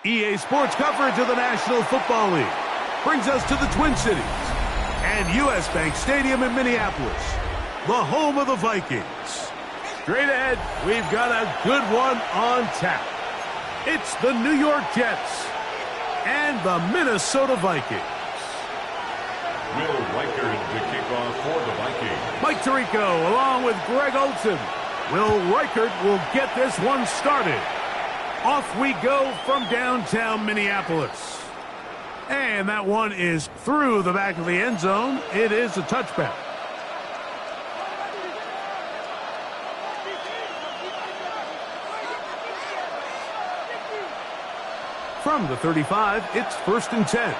EA Sports coverage of the National Football League brings us to the Twin Cities and U.S. Bank Stadium in Minneapolis, the home of the Vikings. Straight ahead, we've got a good one on tap. It's the New York Jets and the Minnesota Vikings. Will Reichard to kick off for the Vikings. Mike Tirico along with Greg Olsen. Will Reichard will get this one started. Off we go from downtown Minneapolis. And that one is through the back of the end zone. It is a touchback. From the 35, it's 1st and 10.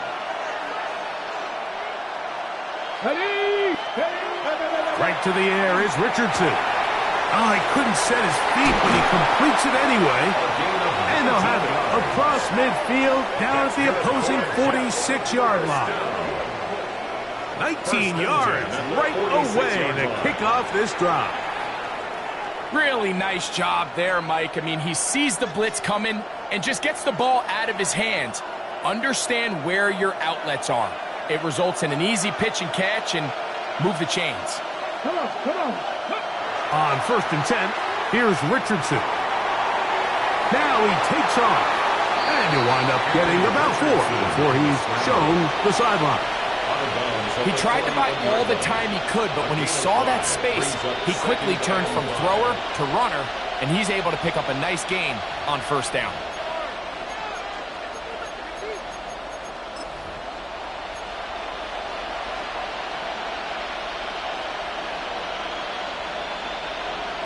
Right to the air is Richardson. Oh, he couldn't set his feet, but he completes it anyway. And they'll have it across midfield down at the opposing 46-yard line. 19 yards right away to kick off this drive. Really nice job there, Mike. I mean, he sees the blitz coming and just gets the ball out of his hands. Understand where your outlets are. It results in an easy pitch and catch and move the chains. Come on. On 1st and 10, here's Richardson. Now he takes off. And he'll wind up getting about 4 before he's shown the sideline. He tried to buy all the time he could, but when he saw that space, he quickly turned from thrower to runner, and he's able to pick up a nice gain on 1st down.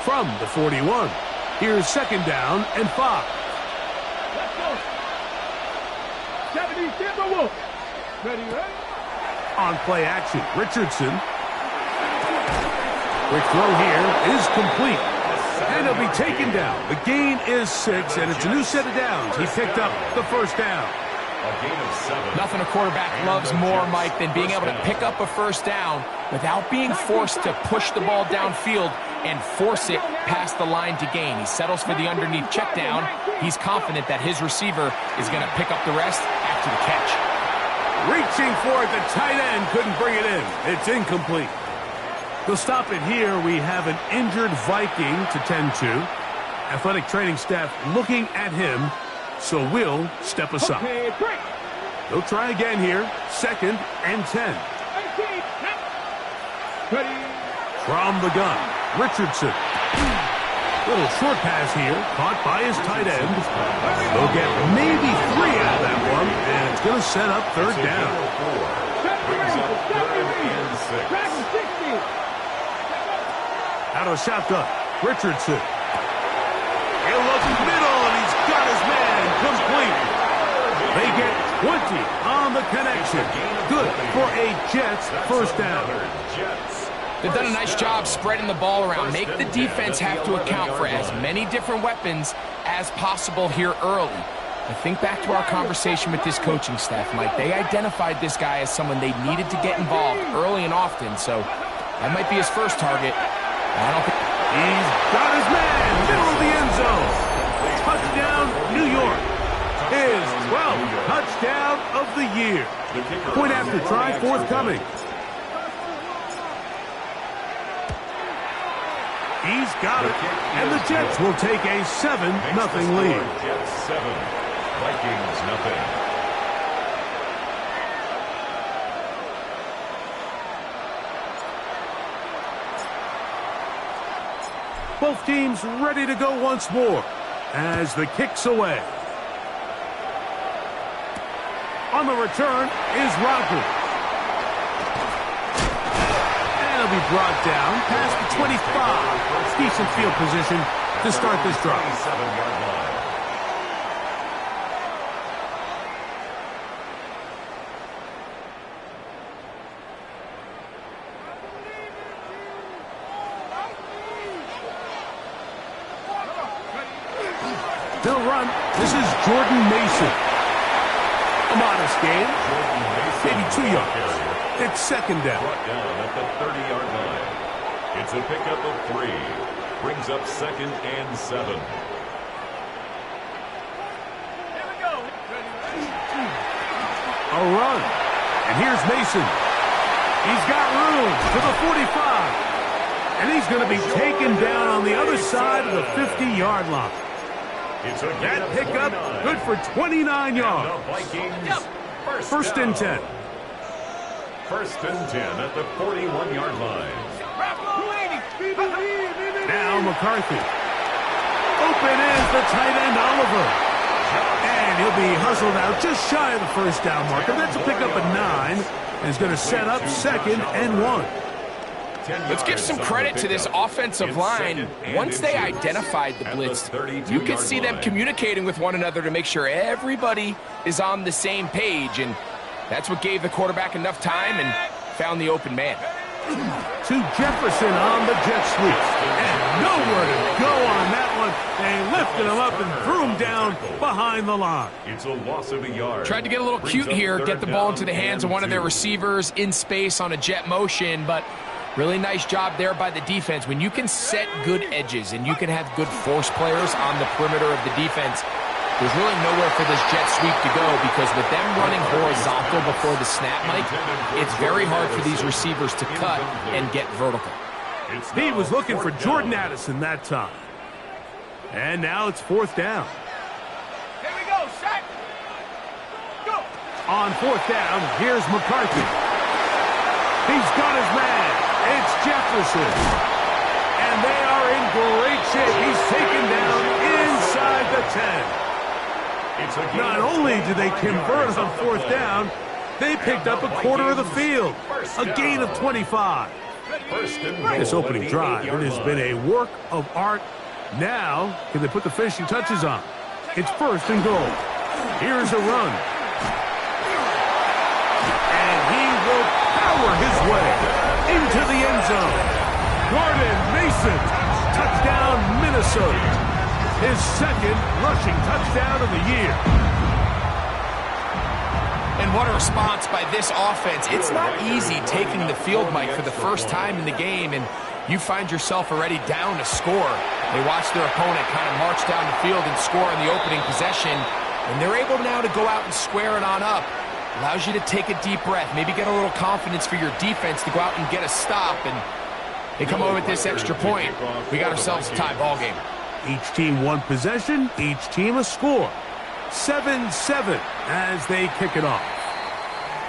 From the 41, here's 2nd down and 5. Let's go. 70, ready? On play action, Richardson. Quick throw here is complete. And he'll be taken down. The gain is 6, and it's a new set of downs. He picked up the 1st down. A gain of 7. Nothing a quarterback loves more, Mike, than being able to pick up a 1st down without being forced to push the ball downfield and force it past the line to gain. He settles for the underneath check down. He's confident that his receiver is going to pick up the rest after the catch. Reaching for it, the tight end couldn't bring it in. It's incomplete. To stop it here, we have an injured Viking to tend to. Athletic training staff looking at him, so we'll step aside. They'll try again here. 2nd and 10. From the gun, Richardson. Little short pass here, caught by his tight end. They'll get maybe 3 out of that one, and it's going to set up 3rd down. Brings up 3rd and 6. Out of shotgun, Richardson. He'll look middle, and he's got his man complete. They get 20 on the connection. Good for a Jets 1st down. They've done a nice job spreading the ball around. Make the defense have to account for as many different weapons as possible here early. I think back to our conversation with this coaching staff, Mike. They identified this guy as someone they needed to get involved early and often, so that might be his first target. I don't think... He's got his man, middle of the end zone. Touchdown, New York. His 12th touchdown of the year. Point after try forthcoming. He's got it, and the Jets will take a 7-0 lead. Jets 7, Vikings nothing. Both teams ready to go once more as the kick's away. On the return is Rodgers. He'll be brought down past the 25. Decent field position to start this drive. 27-yard line. They'll run. This is Jordan Mason. A modest gain. Maybe 2 yards. It's 2nd down. Brought down at the 30-yard line. It's a pickup of 3. Brings up 2nd and 7. Here we go. A run. And here's Mason. He's got room to the 45. And he's going to be taken down on the other side of the 50-yard line. That pickup, good for 29 yards. First and 10. First and 10 at the 41-yard line. Now McCarthy. Open is the tight end, Oliver. And he'll be hustled out just shy of the first down marker. That's a pickup of 9. And he's going to set up 2nd and 1. Let's give some credit to this offensive line. Once they identified the blitz, you could see them communicating with one another to make sure everybody is on the same page. And that's what gave the quarterback enough time and found the open man. To Jefferson on the jet sweep. And nowhere to go on that one. They lifted him up and threw him down behind the line. It's a loss of a yard. Tried to get a little cute here, get the ball into the hands of one of their receivers in space on a jet motion, but really nice job there by the defense. When you can set good edges and you can have good force players on the perimeter of the defense, there's really nowhere for this jet sweep to go, because with them running horizontal before the snap, Mike, it's very hard for these receivers to cut and get vertical. He was looking for Jordan Addison that time. And now it's 4th down. Here we go, set. Go. On 4th down, here's McCarthy. He's got his man. It's Jefferson. And they are in great shape. He's taken down inside the 10. Not only did they convert on 4th down, they picked up a quarter of the field. A gain of 25. This opening drive, it has been a work of art. Now, can they put the finishing touches on? It's 1st and goal. Here's a run. And he will power his way into the end zone. Gordon Mason, touchdown Minnesota. His 2nd rushing touchdown of the year. And what a response by this offense. It's not easy taking the field, Mike, for the first time in the game, and you find yourself already down to score. They watch their opponent kind of march down the field and score in the opening possession, and they're able now to go out and square it on up. Allows you to take a deep breath, maybe get a little confidence for your defense to go out and get a stop, and they come over with this extra point. We got ourselves a tie ball game. Each team one possession, each team a score. 7-7 as they kick it off.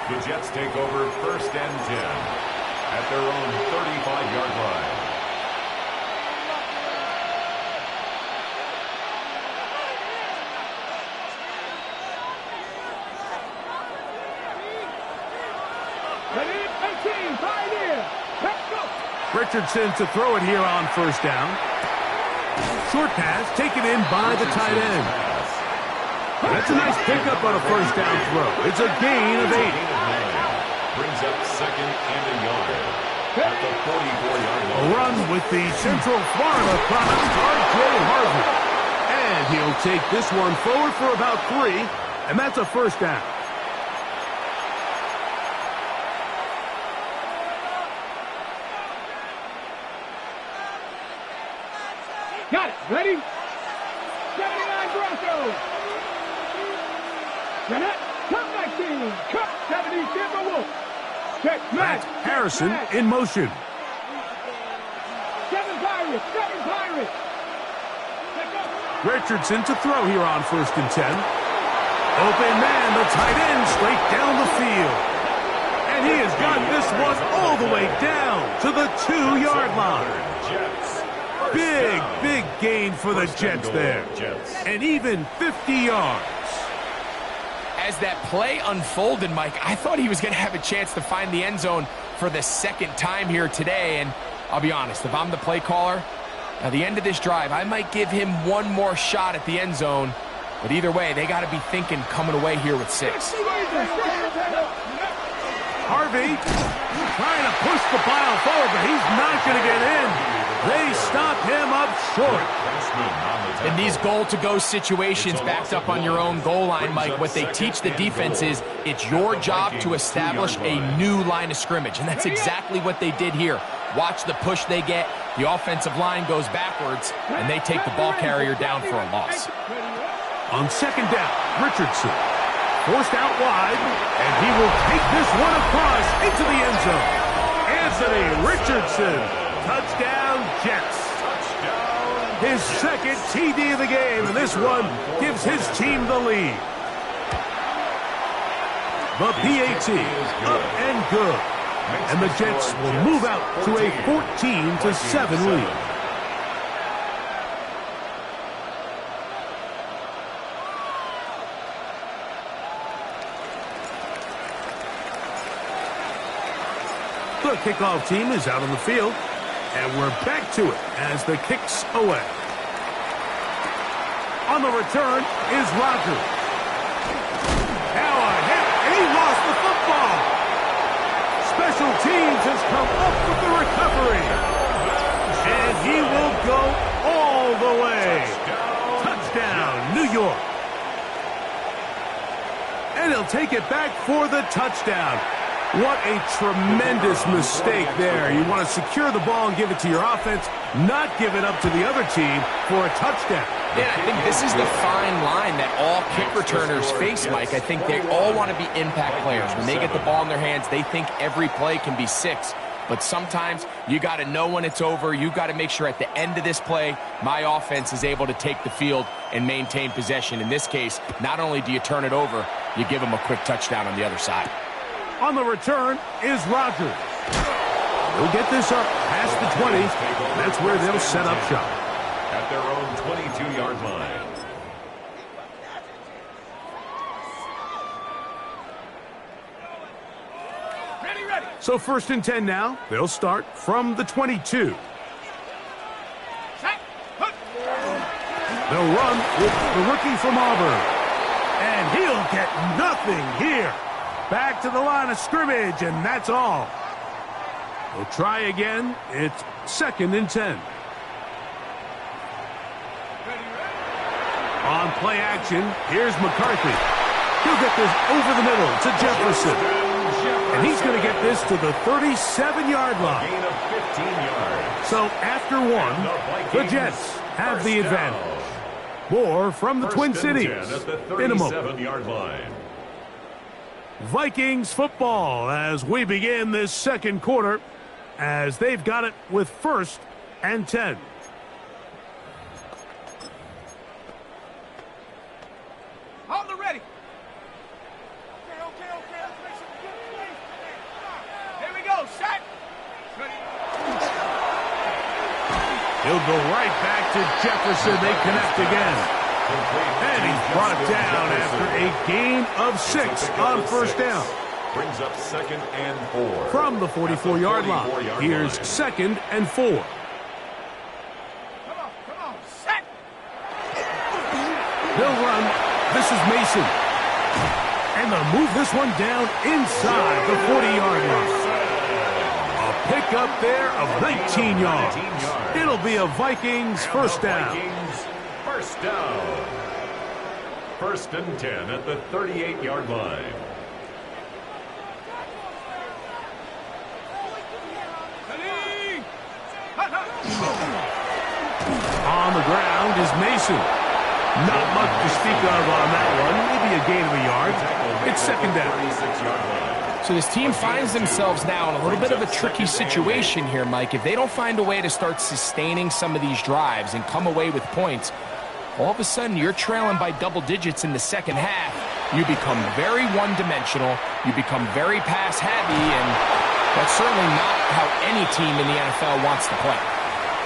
The Jets take over 1st and 10 at their own 35-yard line. Ready? 18, pioneer. Let's go. Richardson to throw it here on 1st down. Short pass taken in by the tight end. That's a nice pickup on a 1st down throw. It's a gain of 8. Brings up 2nd and a yard at the 44-yard line. A run with the Central Florida product, R.J. Harvey. And he'll take this one forward for about 3, and that's a 1st down. Got it. Ready? 79 Broncos. Jeanette, come back team. Cut 70 Timberwolves. Check That's match. Harrison in motion. 7 Pirates. 7 Pirates. Richardson to throw here on 1st and 10. Open man, the tight end straight down the field. And he has got this one all the way down to the 2-yard line. Big gain for the Jets there. And even 50 yards. As that play unfolded, Mike, I thought he was going to have a chance to find the end zone for the 2nd time here today. And I'll be honest, if I'm the play caller, at the end of this drive, I might give him one more shot at the end zone. But either way, they got to be thinking coming away here with 6. Harvey trying to push the pile forward, but he's not going to get in. They stop him up short. In these goal-to-go situations, backed up on your own goal line, Mike, what they teach the defense is it's your job to establish a new line of scrimmage, and that's exactly what they did here. Watch the push they get. The offensive line goes backwards, and they take the ball carrier down for a loss. On 2nd down, Richardson Forced out wide, and he will take this one across into the end zone. Anthony Richardson, touchdown Jets. His second TD of the game, and this one gives his team the lead. The PAT up and good, and the Jets will move out to a 14-7 lead. The kickoff team is out on the field, and we're back to it as the kick's away. On the return is Rodgers. Now a hit, and he lost the football. Special teams has come up with the recovery. And he will go all the way. Touchdown, New York. And he'll take it back for the touchdown. What a tremendous mistake there. You want to secure the ball and give it to your offense, not give it up to the other team for a touchdown. Yeah, I think this is the fine line that all kick returners face, Mike. I think they all want to be impact players. When they get the ball in their hands, they think every play can be 6. But sometimes you got to know when it's over. You got to make sure at the end of this play, my offense is able to take the field and maintain possession. In this case, not only do you turn it over, you give them a quick touchdown on the other side. On the return is Rodgers. He'll get this up past the 20. That's where they'll set up shop. At their own 22-yard line. Ready. So 1st and 10 now. They'll start from the 22. They'll run with the rookie from Auburn. And he'll get nothing here. Back to the line of scrimmage, and that's all. They'll try again. It's 2nd and 10. On play action, here's McCarthy. He'll get this over the middle to Jefferson. And he's going to get this to the 37-yard line. Gain of 15 yards. So after one, the Jets have the advantage. More from the Twin Cities in a moment. 37-yard line. Vikings football as we begin this second quarter, as they've got it with 1st and 10. Hold the ready. Okay. Let's make some good plays. Here we go. Set. Ready. He'll go right back to Jefferson. They connect again. And he's brought down after a gain of 6 on 1st down. Brings up 2nd and 4. From the 44-yard line, here's 2nd and 4. Come on. Set. They'll run. This is Mason. And they'll move this one down inside the 40-yard line. A pickup there of 19 yards. It'll be a Vikings 1st down. First down. 1st and 10 at the 38-yard line. On the ground is Mason. Not much to speak of on that one. Maybe a gain of a yard. It's 2nd down. 36-yard line. So this team finds themselves now in a little bit of a tricky situation here, Mike. If they don't find a way to start sustaining some of these drives and come away with points, all of a sudden you're trailing by double digits in the second half. You become very one-dimensional. You become very pass-heavy, and that's certainly not how any team in the NFL wants to play.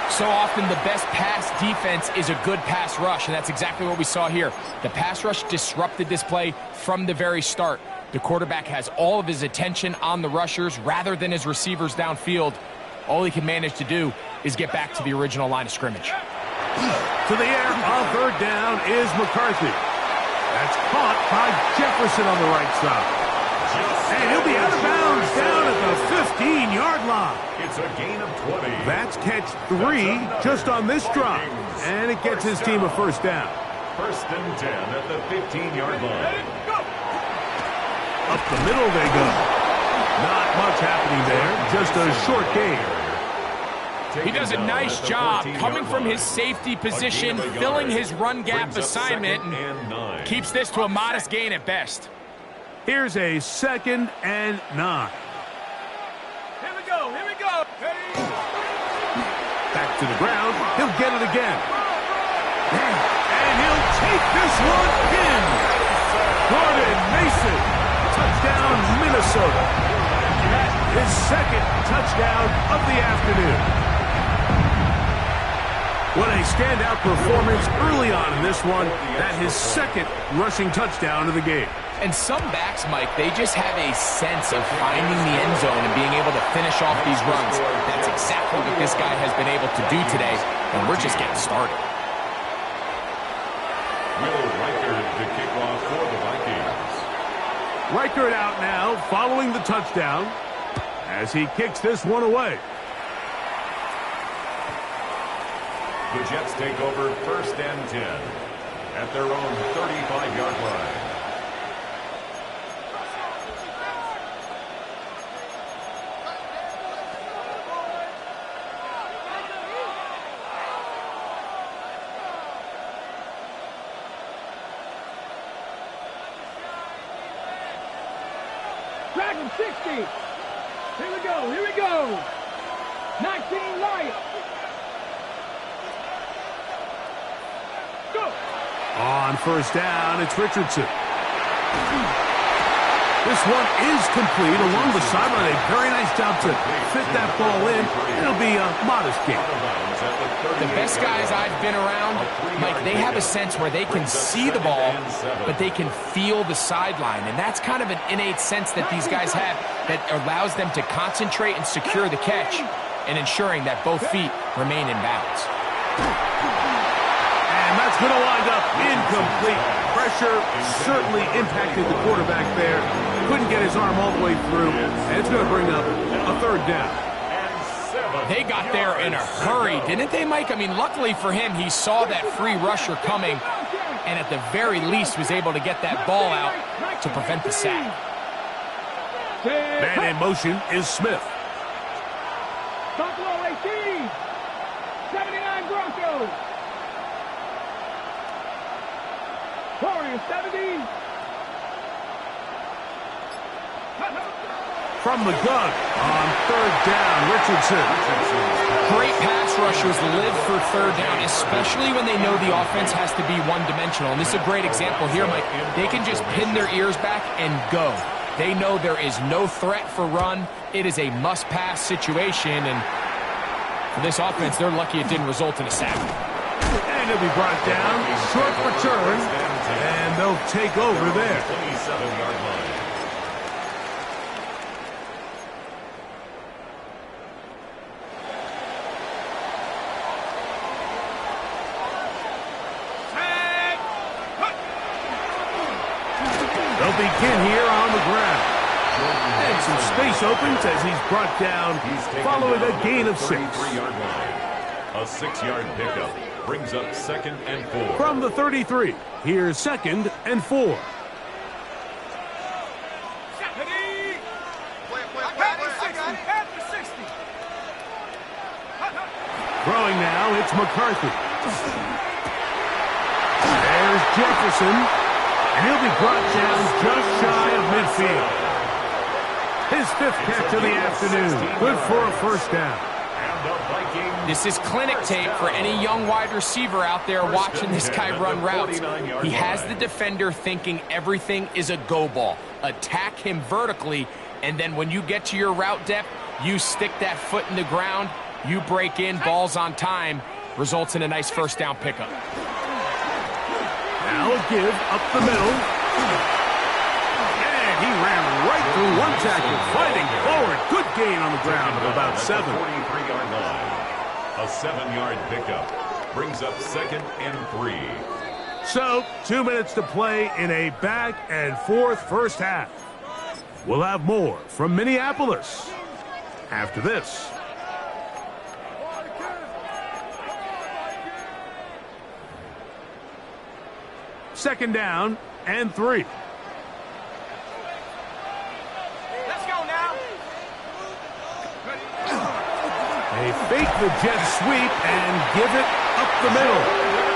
So often the best pass defense is a good pass rush, and that's exactly what we saw here. The pass rush disrupted this play from the very start. The quarterback has all of his attention on the rushers rather than his receivers downfield. All he can manage to do is get back to the original line of scrimmage. To the air on 3rd down is McCarthy. That's caught by Jefferson on the right side. And he'll be out of bounds down at the 15-yard line. It's a gain of 20. That's catch 3 just on this drive. And it gets his team a 1st down. 1st and 10 at the 15-yard line. Up the middle they go. Not much happening there. Just a short gain. He does a nice job coming from his safety position, filling his run gap assignment, and keeps this to a modest gain at best. Here's a 2nd and 9. Here we go. Here we go. Back to the ground. He'll get it again. And he'll take this one in. Gordon Mason. Touchdown, Minnesota. His 2nd touchdown of the afternoon. What a standout performance early on in this one. That his 2nd rushing touchdown of the game. And some backs, Mike, they just have a sense of finding the end zone and being able to finish off these runs. That's exactly what this guy has been able to do today, and we're just getting started. Will Reichard to kick off for the Vikings. Reichard out now following the touchdown as he kicks this one away. The Jets take over 1st and 10 at their own 35-yard line. Dragon 60. Here we go. Here we go. 19 Lions. Go. On 1st down, it's Richardson. This one is complete along the sideline. A very nice job to fit that ball in. It'll be a modest gain. The best guys I've been around, Mike, they have a sense where they can see the ball, but they can feel the sideline. And that's kind of an innate sense that these guys have that allows them to concentrate and secure the catch and ensuring that both feet remain in bounds. And that's going to wind up incomplete. Pressure certainly impacted the quarterback there. Couldn't get his arm all the way through, and it's going to bring up a 3rd down. They got there in a hurry, didn't they, Mike? I mean, luckily for him, he saw that free rusher coming, and at the very least was able to get that ball out to prevent the sack. Man in motion is Smith. Buffalo 18. 79 Broncos. Warriors 70. From the gun on 3rd down, Richardson. Great pass rushers live for 3rd down, especially when they know the offense has to be one-dimensional. And this is a great example here, Mike. They can just pin their ears back and go. They know there is no threat for run. It is a must-pass situation, and for this offense, they're lucky it didn't result in a sack. And he'll be brought down, short return, and they'll take over there. 27-yard line. They'll begin here on the ground. And some space opens as he's brought down following a gain of 6. 33-yard line. A 6-yard pickup brings up 2nd and 4. From the 33, here's 2nd and 4. Throwing now, it's McCarthy. There's Jefferson, and he'll be brought down just shy of midfield. His 5th catch of the afternoon, good for a 1st down. This is clinic tape for any young wide receiver out there watching this guy run routes. He has the defender thinking everything is a go ball. Attack him vertically, and then when you get to your route depth, you stick that foot in the ground, you break in, ball's on time, results in a nice 1st down pickup. Now a give up the middle. And he ran right through one tackle, fighting forward. Good gain on the ground of about 7. 43-yard line. A 7-yard pickup brings up 2nd and 3. So, 2 minutes to play in a back and forth 1st half. We'll have more from Minneapolis after this. Second down and 3. Let's go now. They fake the jet sweep and give it up the middle.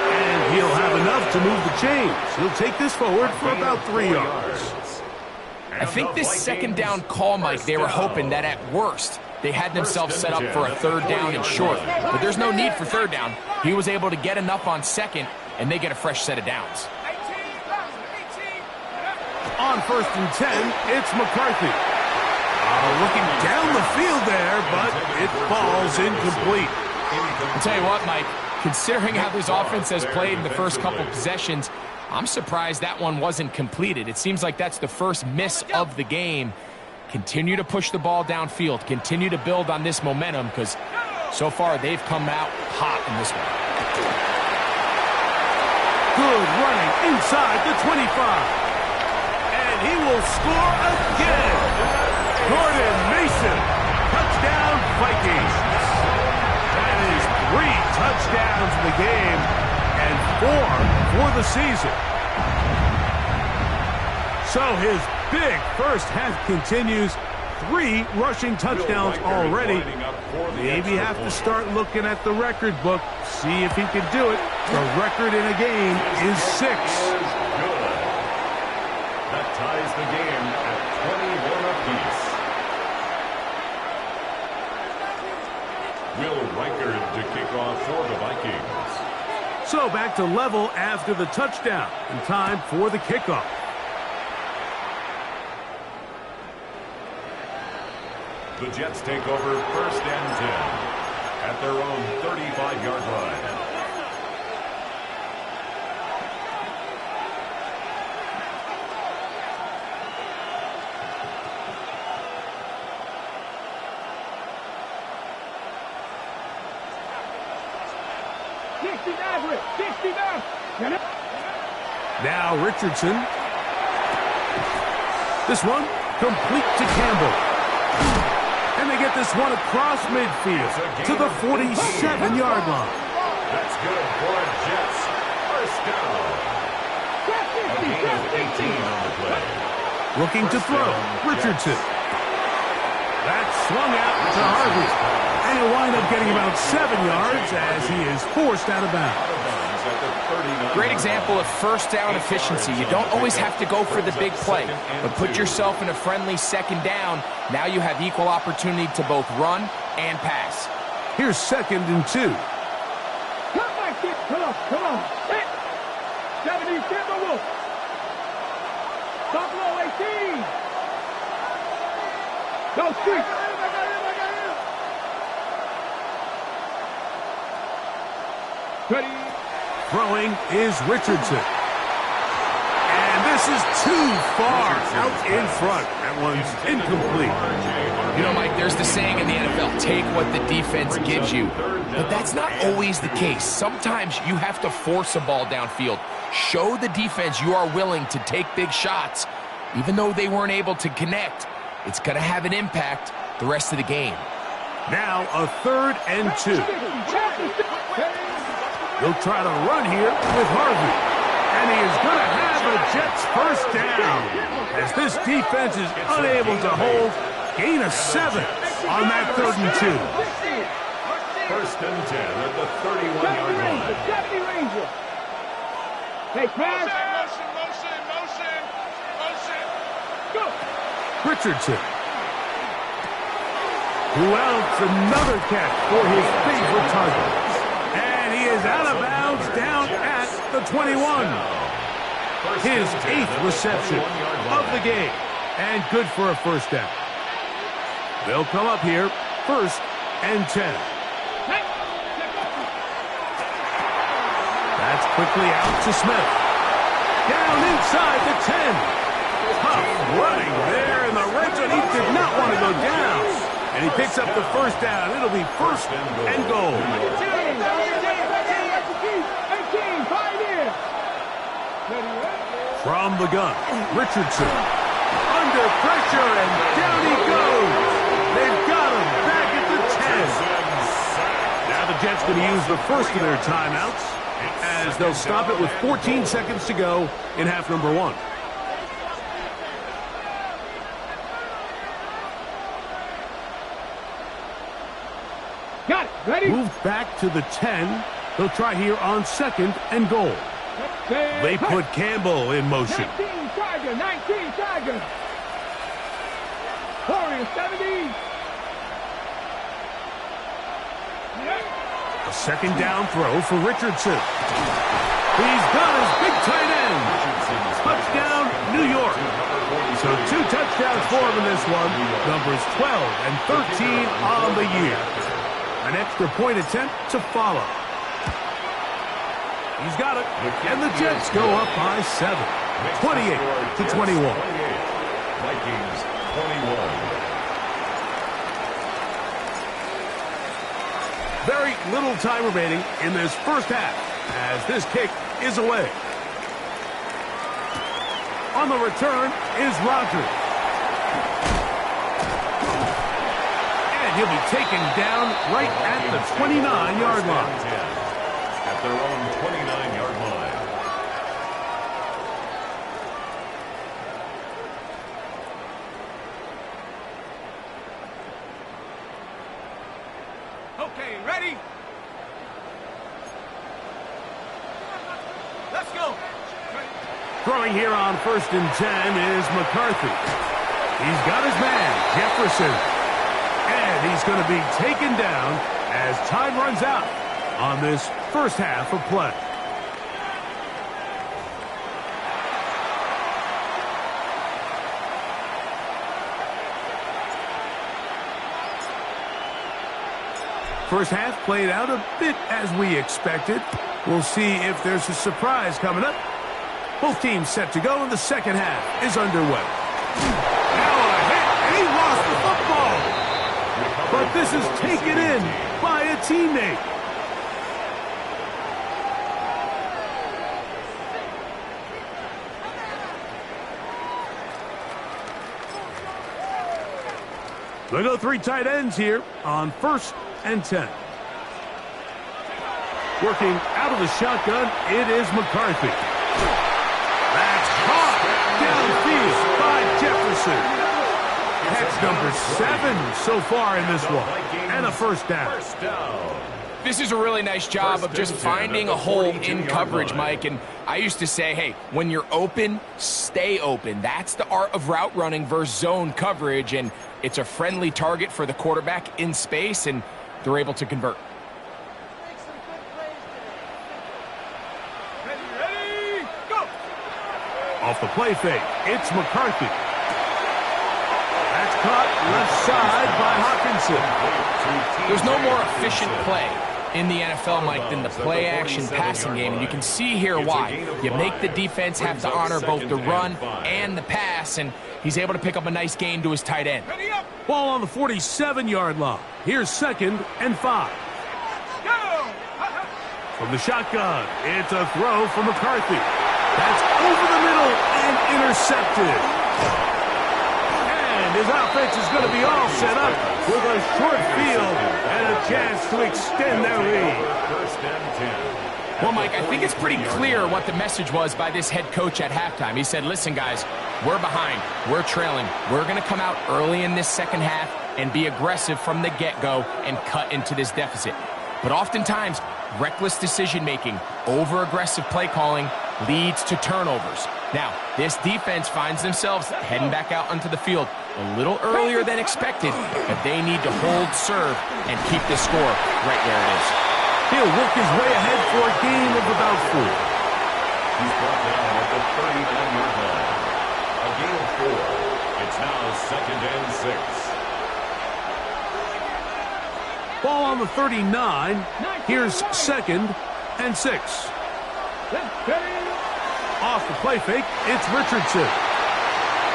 And he'll have enough to move the chains. He'll take this forward for about 3 yards. I think this second down call, Mike, they were hoping that at worst they had themselves set up for a third down and short. But there's no need for third down. He was able to get enough on second, and they get a fresh set of downs. On 1st and 10, it's McCarthy. Looking down the field there, but it falls incomplete. I'll tell you what, Mike, considering how this offense has played in the first couple possessions, I'm surprised that one wasn't completed. It seems like that's the first miss of the game. Continue to push the ball downfield. Continue to build on this momentum because so far they've come out hot in this one. Good running inside the 25. And he will score again. Gordon Mason. Touchdown, Vikings. That is 3 touchdowns in the game and 4 for the season. So his big first half continues. 3 rushing touchdowns already. Maybe have to start looking at the record book. See if he can do it. The record in a game is 6. That ties the game at 21 apiece. Will Reichard to kick off for the Vikings. So back to level after the touchdown. And time for the kickoff. The Jets take over 1st and 10 at their own 35-yard line. Now Richardson. This one complete to Campbell. And they get this one across midfield to the 47-yard line. That's good for Jets. First down. A gain of 18 on the play. Looking to throw. Richardson. That's swung out to Harvey. And he'll wind up getting about 7 yards as he is forced out of bounds. Great example of first down efficiency. You don't always have to go for the big play, but put yourself in a friendly second down. Now you have equal opportunity to both run and pass. Here's 2nd and 2. Come back, kid. Come on. Hit. 70, Timber Wolf. Top low, 18. Go street. Ready. Throwing is Richardson. And this is too far out in front. That one's incomplete. You know, Mike, there's the saying in the NFL, take what the defense gives you. But that's not always the case. Sometimes you have to force a ball downfield. Show the defense you are willing to take big shots. Even though they weren't able to connect, it's going to have an impact the rest of the game. Now a 3rd and 2. He'll try to run here with Harvey. And he is going to have a Jets first down. As this defense is unable to hold, gain of 7 on that 3rd and 2. 1st and 10 at the 31-yard line. Deputy Ranger. Take pass. Motion. Go. Richardson. Who else? Another catch for his favorite target. And he is out of bounds down at the 21. His 8th reception of the game. And good for a first down. They'll come up here 1st and 10. That's quickly out to Smith. Down inside the 10. Tough running there in the red zone. He did not want to go down. And he picks up the first down. It'll be 1st and goal. From the gun, Richardson. Under pressure, and down he goes. They've got him back at the 10. Now the Jets going to use the first of their timeouts as they'll stop it with 14 seconds to go in half number 1. Got it. Ready? Moved back to the 10. They'll try here on 2nd and goal. They put Campbell in motion. 19 Tiger. Warrior 70. A second down throw for Richardson. He's got his big tight end. Touchdown, New York. So 2 touchdowns for him in this one. Numbers 12 and 13 on the year. An extra point attempt to follow. He's got it. And the Jets go up by 7. 28-21. Vikings 21. Very little time remaining in this first half as this kick is away. On the return is Rodgers. And he'll be taken down right at the 29-yard line. At their own 29-yard line. Okay, ready? Let's go. Throwing here on 1st and 10 is McCarthy. He's got his man, Jefferson. And he's going to be taken down as time runs out on this first half of play. First half played out a bit as we expected. We'll see if there's a surprise coming up. Both teams set to go, and the second half is underway. Now a hit, and he lost the football. But this is taken in by a teammate. They go 3 tight ends here on 1st and 10. Working out of the shotgun, it is McCarthy. That's caught downfield by Jefferson. That's number 7 so far in this one. And a first down. This is a really nice job of just finding a hole in coverage, Mike. And I used to say, hey, when you're open, stay open. That's the art of route running versus zone coverage. And it's a friendly target for the quarterback in space, and they're able to convert. Ready, go! Off the play fake, it's McCarthy. That's caught left side by Hawkinson. There's no more efficient play in the NFL, Mike, than the play-action passing game, and you can see here why. You make the defense have to honor both the run and the pass, and he's able to pick up a nice gain to his tight end. Ball on the 47-yard line. Here's 2nd and 5. From the shotgun, it's a throw for McCarthy. That's over the middle and intercepted. And his offense is going to be all set up with a short field and a chance to extend their lead. Well, Mike, I think it's pretty clear what the message was by this head coach at halftime. He said, listen, guys, we're behind. We're trailing. We're going to come out early in this second half and be aggressive from the get-go and cut into this deficit. But oftentimes, reckless decision-making, over-aggressive play calling leads to turnovers. Now, this defense finds themselves heading back out onto the field a little earlier than expected, but they need to hold serve and keep this score right where it is. He'll work his way ahead for a gain of about 4. He's brought down at the 39-yard line. A gain of 4. It's now 2nd and 6. Ball on the 39. Here's 2nd and 6. Off the play fake, it's Richardson.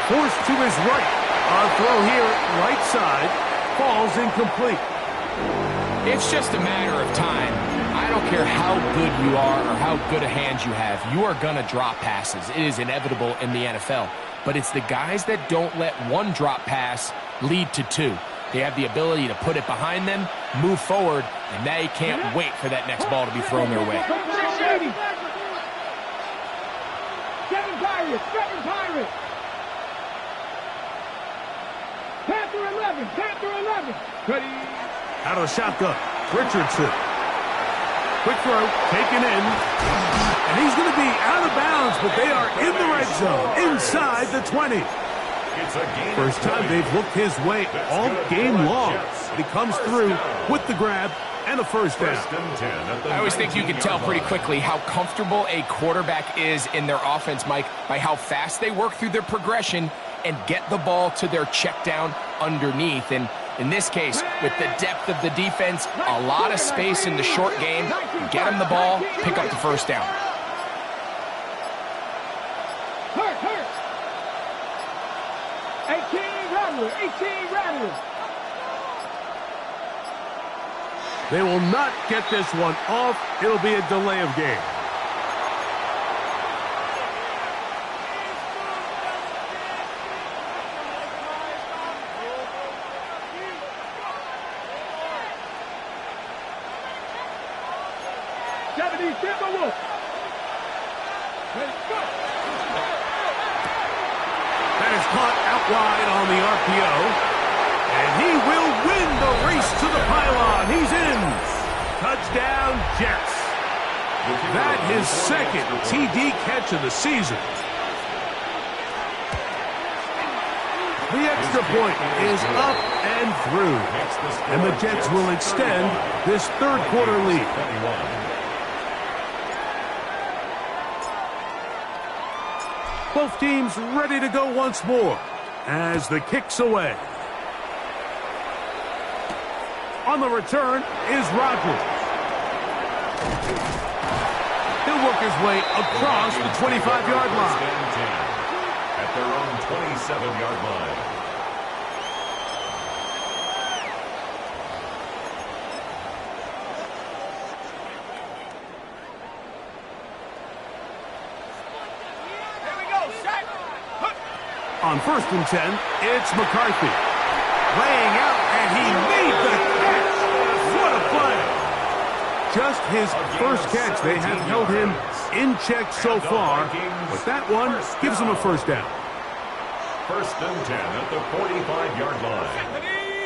Forced to his right. A throw here, right side, falls incomplete. It's just a matter of time. I don't care how good you are or how good a hand you have. You are going to drop passes. It is inevitable in the NFL. But it's the guys that don't let one drop pass lead to 2. They have the ability to put it behind them, move forward, and they can't wait for that next ball to be thrown their way. 7 Pirates, 7 Pirates. Panther 11, Panther 11. Ready. Out of the shotgun, Richardson. Quick throw, taken in. And he's going to be out of bounds, but they are in the red zone, inside the 20. It's a gain. First time they've looked his way all game long. But he comes through with the grab and a first down. I always think you can tell pretty quickly how comfortable a quarterback is in their offense, Mike, by how fast they work through their progression and get the ball to their check down underneath. And in this case, with the depth of the defense, a lot of space in the short game, get them the ball, pick up the first down. Hurt. 18 Rattler. They will not get this one off. It'll be a delay of game. That is caught out wide on the RPO. And he will win the race to the pylon. He's in. Touchdown, Jets. That his second TD catch of the season. The extra point is up and through. And the Jets will extend this third quarter lead. Both teams ready to go once more as the kick's away. On the return is Rodgers. He'll work his way across the 25-yard line. At their own 27-yard line. On 1st and 10, it's McCarthy. Laying out, and he made the catch. What a play. Just his first catch. They have held him in check so far, but that one gives him a first down. 1st and 10 at the 45-yard line.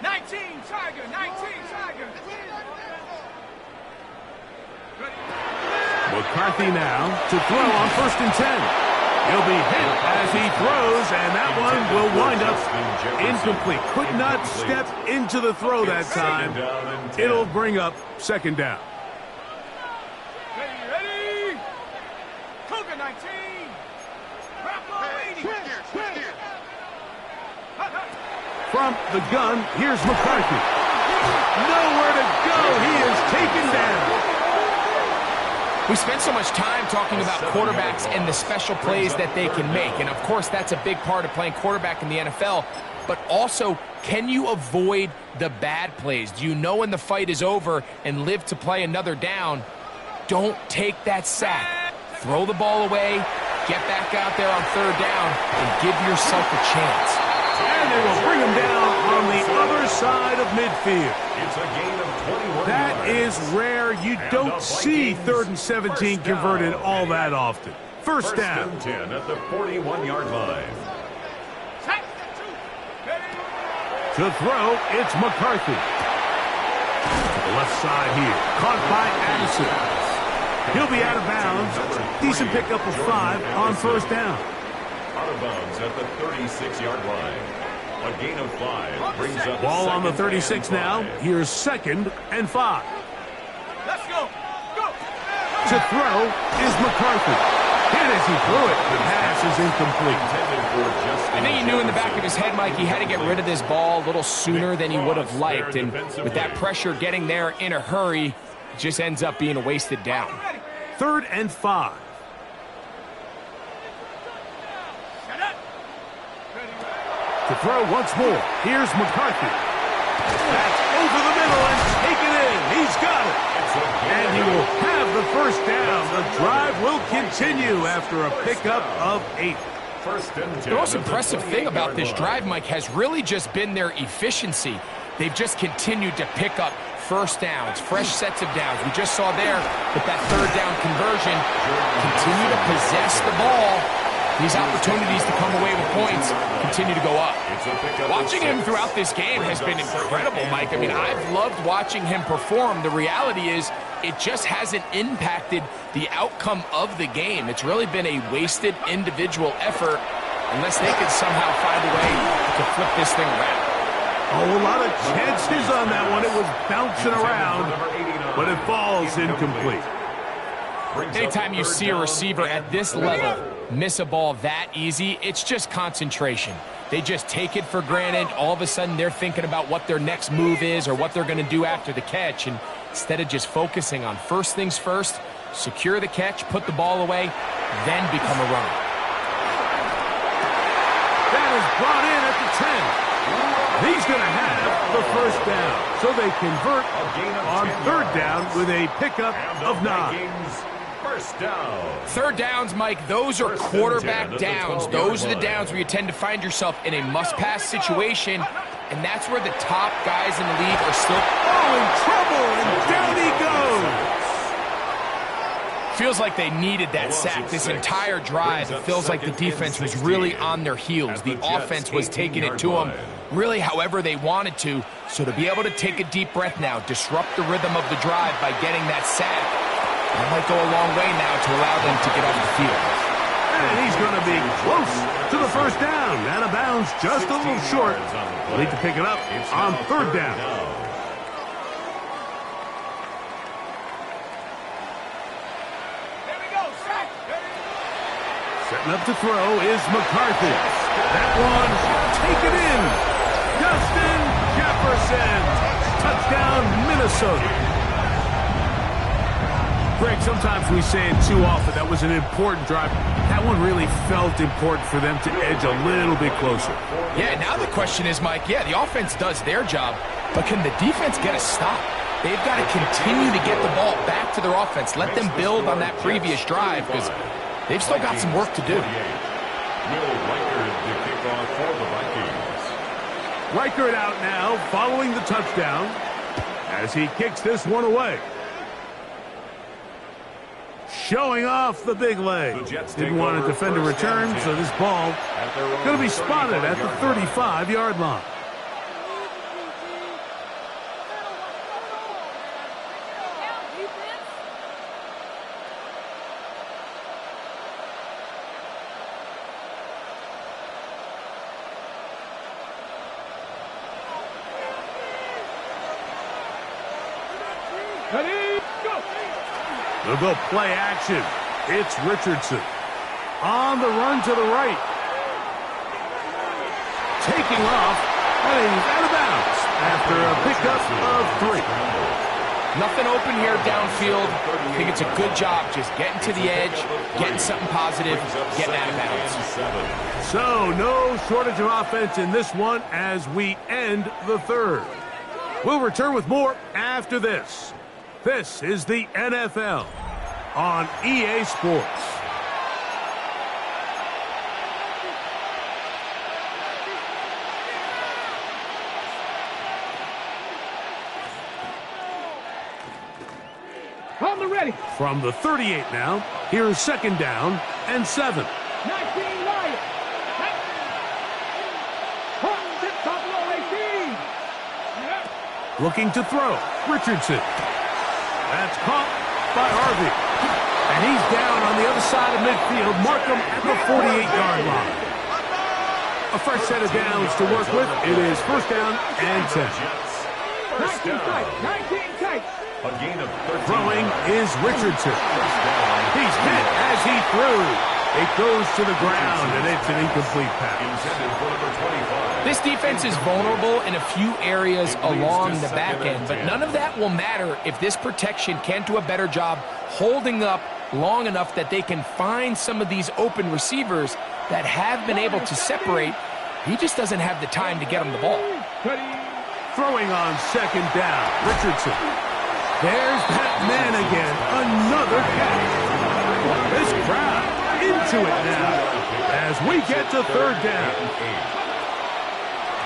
19 Tiger. McCarthy now to throw on 1st and 10. He'll be hit as he throws, and that one will wind up incomplete. Could not step into the throw that time. It'll bring up 2nd down. Ready? Cougar 19. From the gun, here's McCarthy. Nowhere to go. He is taken down. We spent so much time talking about quarterbacks and the special plays that they can make. And, of course, that's a big part of playing quarterback in the NFL. But also, can you avoid the bad plays? Do you know when the fight is over and live to play another down? Don't take that sack. Throw the ball away, get back out there on 3rd down, and give yourself a chance. And they will bring him down on the other side of midfield. It's a gain of 21 That is rare. You don't see 3rd and 17 converted all that often. First down. 1st and 10 at the 41-yard line. To throw, it's McCarthy. To the left side here. Caught by Addison. He'll be out of bounds. Decent pickup of 5 on 1st down. Out of bounds at the 36-yard line. A gain of 5 brings up Ball on the 36 now. Here's 2nd and 5. Let's go. To throw is McCarthy. Hit as he threw it. The pass is incomplete. I think he knew in the back of his head, Mike, he had to get rid of this ball a little sooner than he would have liked. And with that pressure getting there in a hurry, it just ends up being a wasted down. 3rd and 5. To throw once more. Here's McCarthy. That's over the middle and taken in. He's got it. And he will have the first down. The drive will continue after a pickup of 8. The most impressive thing about this drive, Mike, has really just been their efficiency. They've just continued to pick up first downs, fresh sets of downs. We just saw there with that 3rd down conversion, continue to possess the ball. These opportunities to come away with points continue to go up. Watching him throughout this game has been incredible, Mike. I mean, I've loved watching him perform. The reality is it just hasn't impacted the outcome of the game. It's really been a wasted individual effort, unless they can somehow find a way to flip this thing around. Oh, a lot of chances on that one. It was bouncing around, but it falls incomplete. Anytime you see a receiver at this level miss a ball that easy, it's just concentration. They just take it for granted. All of a sudden, they're thinking about what their next move is or what they're going to do after the catch. And instead of just focusing on first things first, secure the catch, put the ball away, then become a runner. That is brought in at the 10. He's going to have the first down. So they convert on third down with a pickup of 9. First down. Third downs, Mike, those are quarterback downs. Those are the downs where you tend to find yourself in a must-pass situation, and that's where the top guys in the league are still in trouble, and down he goes. Feels like they needed that sack this entire drive. It feels like the defense was really on their heels. The offense was taking it to them really however they wanted to. So to be able to take a deep breath now, disrupt the rhythm of the drive by getting that sack, that might go a long way now to allow them to get off the field. And he's going to be close to the first down. Out of bounds, just a little short. We'll need to pick it up on third down. There we go, sack. Setting up to throw is McCarthy. That one taken in. Justin Jefferson. Touchdown, Minnesota. Greg, sometimes we say it too often. That was an important drive. That one really felt important for them to edge a little bit closer. Yeah, now the question is, Mike, yeah, the offense does their job, but can the defense get a stop? They've got to continue to get the ball back to their offense. Let them build on that previous drive because they've still got some work to do. Reichert out now, following the touchdown as he kicks this one away. Showing off the big leg. Didn't want to defend a return, so this ball going to be spotted at the 35-yard line. They'll go play action. It's Richardson. On the run to the right. Taking off, and he's out of bounds after a pickup of 3. Nothing open here downfield. I think it's a good job just getting to the edge, getting something positive, getting out of bounds. So no shortage of offense in this one as we end the third. We'll return with more after this. This is the NFL on EA Sports. On the ready. From the 38 now, here's second down and 7. 19 Lions. Top low 18. Looking to throw. Richardson. That's caught by Harvey. And he's down on the other side of midfield. Markham at the 48-yard line. A fresh set of downs to work with. It is first down and 10. 19 tight. A gain of 13. Throwing is Richardson. He's hit as he threw. It goes to the ground, and it's an incomplete pass. This defense is vulnerable in a few areas along the back end, but none of that will matter if this protection can't do a better job holding up long enough that they can find some of these open receivers that have been able to separate. He just doesn't have the time to get them the ball. Throwing on second down, Richardson. There's that man again, another catch. This crowd into it now as we get to third down.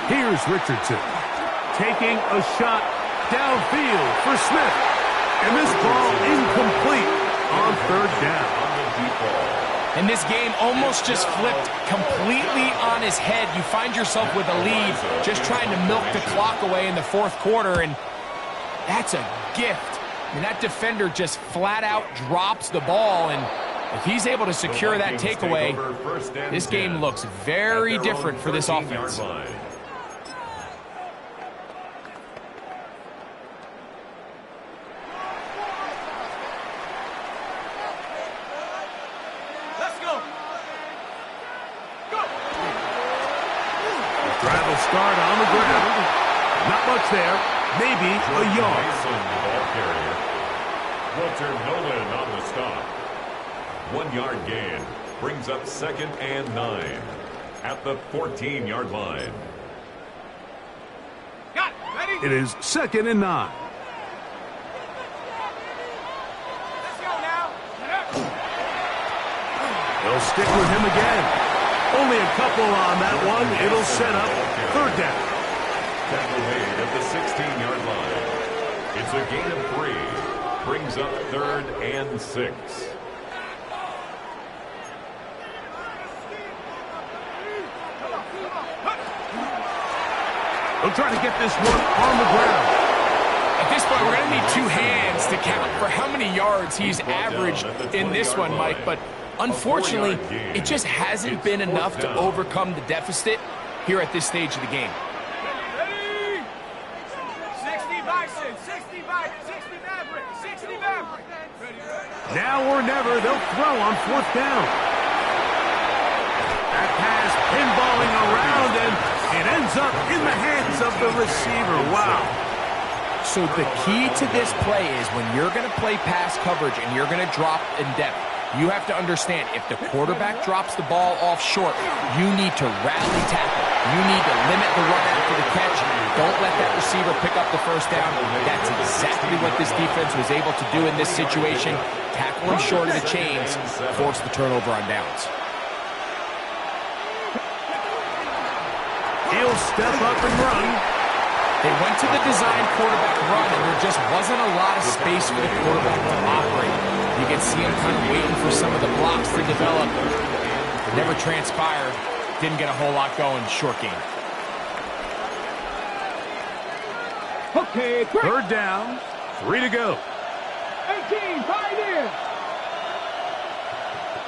Here's Richardson taking a shot downfield for Smith. And this ball incomplete on third down. And this game almost just flipped completely on his head. You find yourself with a lead, just trying to milk the clock away in the fourth quarter, and that's a gift. I mean, that defender just flat out drops the ball, and If he's able to secure that takeaway, this game looks very different for this offense. Travel start on the ground. Not much there. Maybe a yard. Walter Nolan on the stop. 1 yard gain. Brings up 2nd and 9 at the 14-yard line. Got it. Ready? It is 2nd and 9. Let's go now. They'll stick with him again. Only a couple on that one. It'll set up 3rd down. Tackle made at the 16-yard line. It's a gain of 3. Brings up 3rd and 6. They'll try to get this one on the ground. At this point, we're going to need 2 hands to count for how many yards he's averaged in this one, Mike. But unfortunately, it just hasn't been enough to overcome the deficit here at this stage of the game. Ready? 60 Bison, 60 Bison, 60 Maverick, 60 Maverick. Now or never, they'll throw on 4th down. That pass pinballing around, and it ends up in the hands of the receiver. Wow. So the key to this play is when you're going to play pass coverage and you're going to drop in depth, you have to understand if the quarterback drops the ball off short, you need to rally tackle. You need to limit the run after the catch. Don't let that receiver pick up the 1st down. That's exactly what this defense was able to do in this situation. Tackle him short of the chains, force the turnover on downs. He'll step up and run. They went to the design quarterback run, and there just wasn't a lot of space for the quarterback to operate. You can see him kind of waiting for some of the blocks to develop. It never transpired. Didn't get a whole lot going. Short game. Okay, quick. 3rd down. 3 to go. 18, 5 in.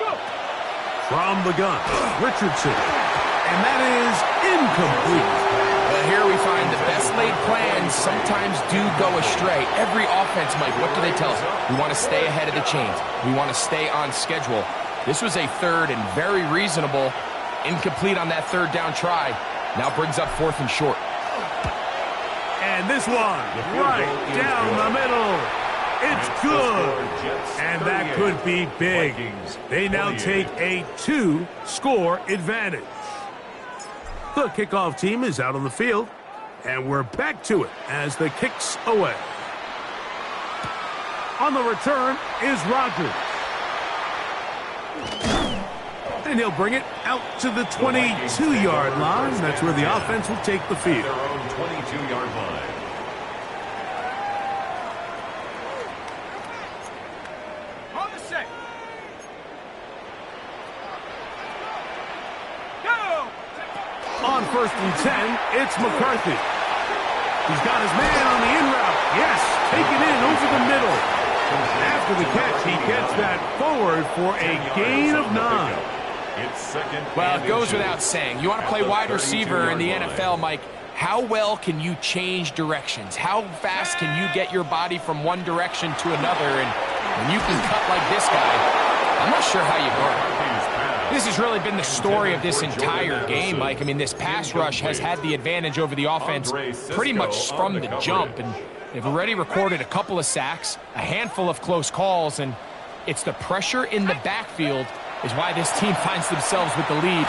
Go. From the gun, Richardson. And that is incomplete. Well, here we find the best laid plans sometimes do go astray. Every offense, Mike, what do they tell us? We want to stay ahead of the chains. We want to stay on schedule. This was a 3rd and very reasonable. Incomplete on that 3rd down try. Now brings up 4th and short. And this one, right down the middle. It's good. And that could be big. They now take a 2-score advantage. The kickoff team is out on the field, and we're back to it as the kick's away. On the return is Rodgers. And he'll bring it out to the 22-yard line. That's where the offense will take the field. Their own 22-yard line. On the set. Go. On 1st and 10, it's McCarthy. He's got his man on the in route. Yes, take it in over the middle. After the catch, he gets that forward for a gain of 9. It's 2nd. Well, it goes without saying. You want to play wide receiver in the NFL, Mike. How well can you change directions? How fast can you get your body from one direction to another? And when you can cut like this guy, I'm not sure how you guard. This has really been the story of this entire game, Mike. I mean, this pass rush has had the advantage over the offense pretty much from the jump. And they've already recorded a couple of sacks, a handful of close calls, and it's the pressure in the backfield is why this team finds themselves with the lead here late.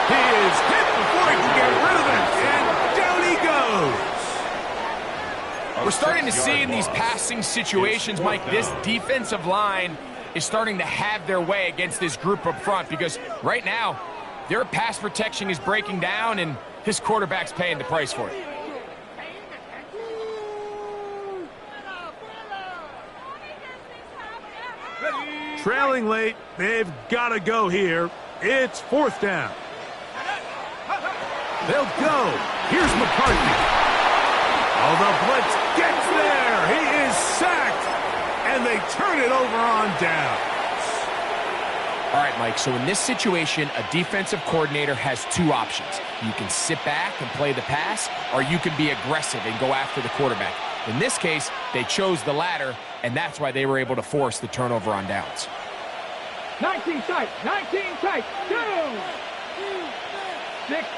He is hit before he can get rid of it, and down he goes. We're starting to see in these passing situations, Mike, this defensive line is starting to have their way against this group up front because right now their pass protection is breaking down and this quarterback's paying the price for it. Trailing late, they've got to go here. It's 4th down. They'll go. Here's McCarthy. Oh, the blitz gets there. He is sacked, and they turn it over on downs. All right, Mike, so in this situation, a defensive coordinator has two options. You can sit back and play the pass, or you can be aggressive and go after the quarterback. In this case, they chose the latter, and that's why they were able to force the turnover on downs. 19 tight, 19 tight, 2, 6.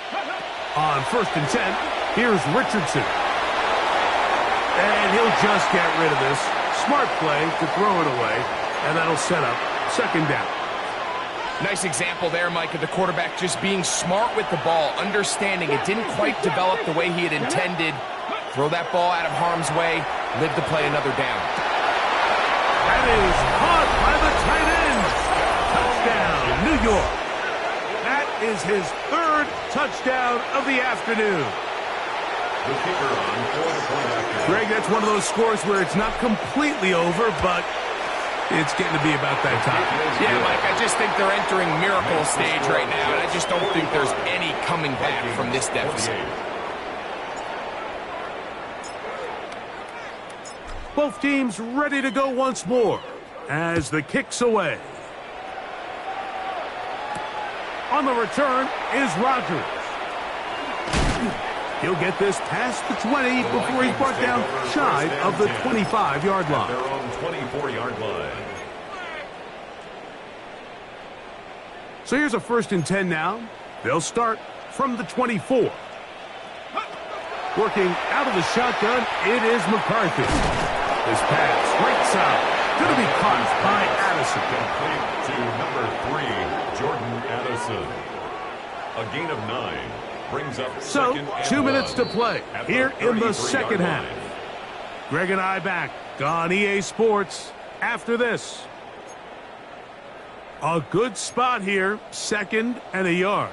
On 1st and 10, here's Richardson. And he'll just get rid of this. Smart play to throw it away, and that'll set up 2nd down. Nice example there, Mike, of the quarterback just being smart with the ball, understanding it didn't quite develop the way he had intended. Throw that ball out of harm's way, live to play another down. That is caught by the tight end. Touchdown, New York. That is his 3rd touchdown of the afternoon. The kicker on for the point after. Greg, that's one of those scores where it's not completely over, but it's getting to be about that time. Yeah, Mike, I just think they're entering miracle stage right now, and I just don't think there's any coming back from this deficit. Both teams ready to go once more as the kick's away. On the return is Rodgers. He'll get this past the 20 before he's brought down shy of the 25-yard line. Their own 24-yard line. So here's a 1st and 10 now. They'll start from the 24. Working out of the shotgun, it is McCarthy. This pass, right side, going to be caught by Addison. Complete to number 3, Jordan Addison. A gain of 9 brings up So, 2 minutes to play here in the 2nd half. Greg and I back on EA Sports after this. A good spot here, 2nd and a yard.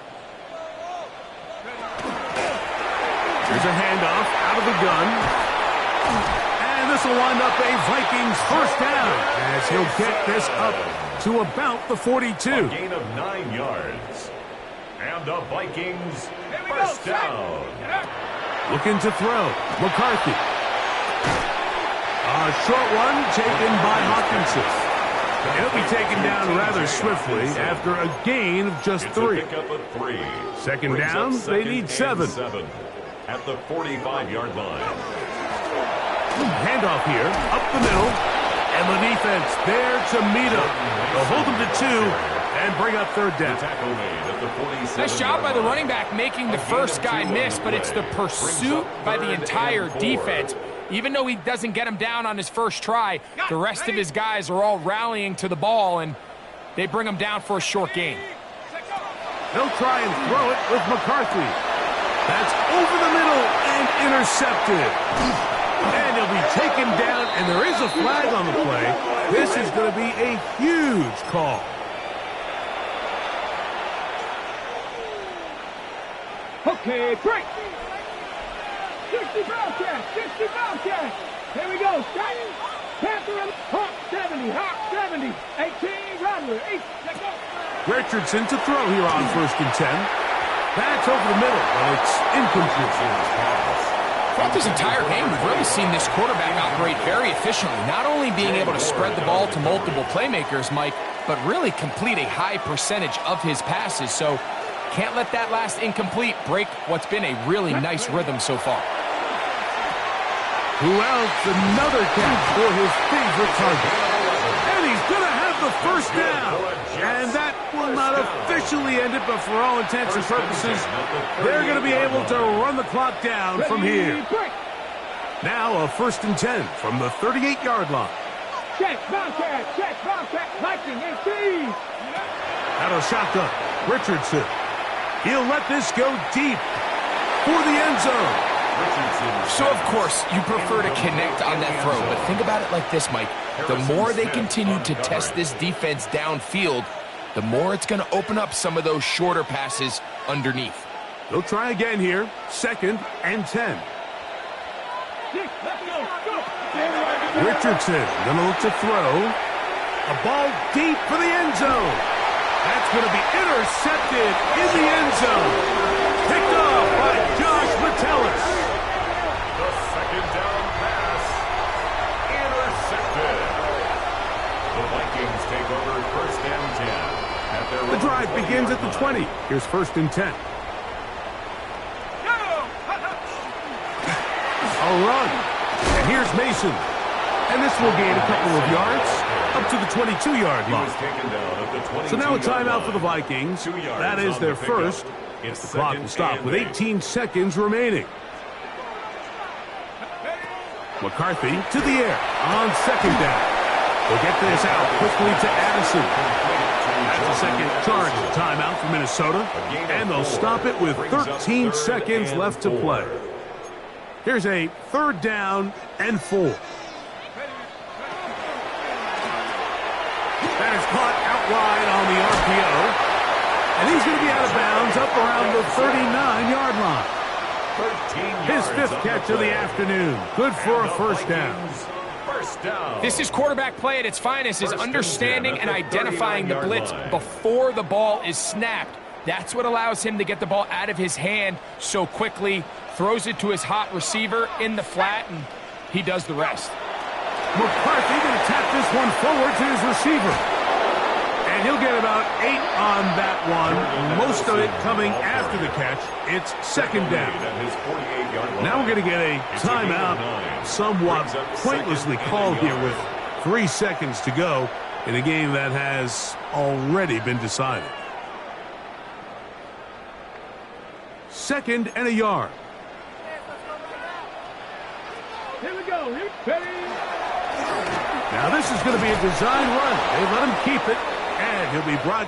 Here's a handoff out of the gun. And this will wind up a Vikings 1st down as he'll get this up to about the 42. A gain of 9 yards. And the Vikings 1st down. Looking to throw. McCarthy. A short one taken by Hawkinson. He'll be taken down rather swiftly after a gain of just 3. Pickup of 3. 2nd down, they need 7. At the 45-yard line. Handoff here, up the middle, and the defense there to meet him. They'll hold him to 2 and bring up 3rd down. Tackle made at the 47. Nice job by the running back making the first guy miss, but it's the pursuit by the entire defense. Even though he doesn't get him down on his first try, the rest of his guys are all rallying to the ball, and they bring him down for a short gain. They'll try and throw it with McCarthy. That's over the middle and intercepted. And he'll be taken down, and there is a flag on the play. This is going to be a huge call. Okay, break. 60 Bobcat, 60 Bobcat. Here we go. Start. Panther and Hawk 70, Hawk 70. 18, Rattler, 8. Let's go. Richardson to throw here on 1st and 10. That's over the middle, but it's incomplete. Throughout this entire game, we've really seen this quarterback operate very efficiently, not only being able to spread the ball to multiple playmakers, Mike, but really complete a high percentage of his passes. So can't let that last incomplete break what's been a really nice rhythm so far. Who else? Another catch for his favorite target. And he's going to have the 1st down. And that will not officially end it, but for all intents and purposes, they're going to be able to run the clock down from here. Now a 1st and 10 from the 38-yard line. Check, Bobcat, Viking, 18. Out of shotgun, Richardson. He'll let this go deep for the end zone. So, of course, you prefer to connect on that throw, but think about it like this, Mike. The more they continue to test this defense downfield, the more it's going to open up some of those shorter passes underneath. They'll try again here, 2nd and 10. Richardson going to look to throw. A ball deep for the end zone. That's going to be intercepted in the end zone. Picked off by Josh Metellus. The 2nd down pass intercepted. The Vikings take over 1st and 10 at Here's 1st and 10. A run. And here's Mason. And this will gain a couple of yards up to the 22-yard line. So now a timeout for the Vikings. That is their first. The clock will stop with 18 seconds remaining. McCarthy to the air on 2nd down. They'll get this out quickly to Addison. That's a second charge timeout for Minnesota. And they'll stop it with 13 seconds left to play. Here's a 3rd down and 4. That is caught out wide on the RPO. And he's going to be out of bounds up around the 39-yard line. His 5th catch of the afternoon. Good for a 1st down. This is quarterback play at its finest, is understanding and identifying the blitz before the ball is snapped. That's what allows him to get the ball out of his hand so quickly, throws it to his hot receiver in the flat, and he does the rest. McCarthy going to tap this one forward to his receiver. And he'll get about 8 on that one, most of it coming after the catch. It's 2nd down. Now we're going to get a timeout, somewhat pointlessly called here with 3 seconds to go in a game that has already been decided. 2nd and a yard. Here we go. Ready. Now this is going to be a design run. They let him keep it, and he'll be brought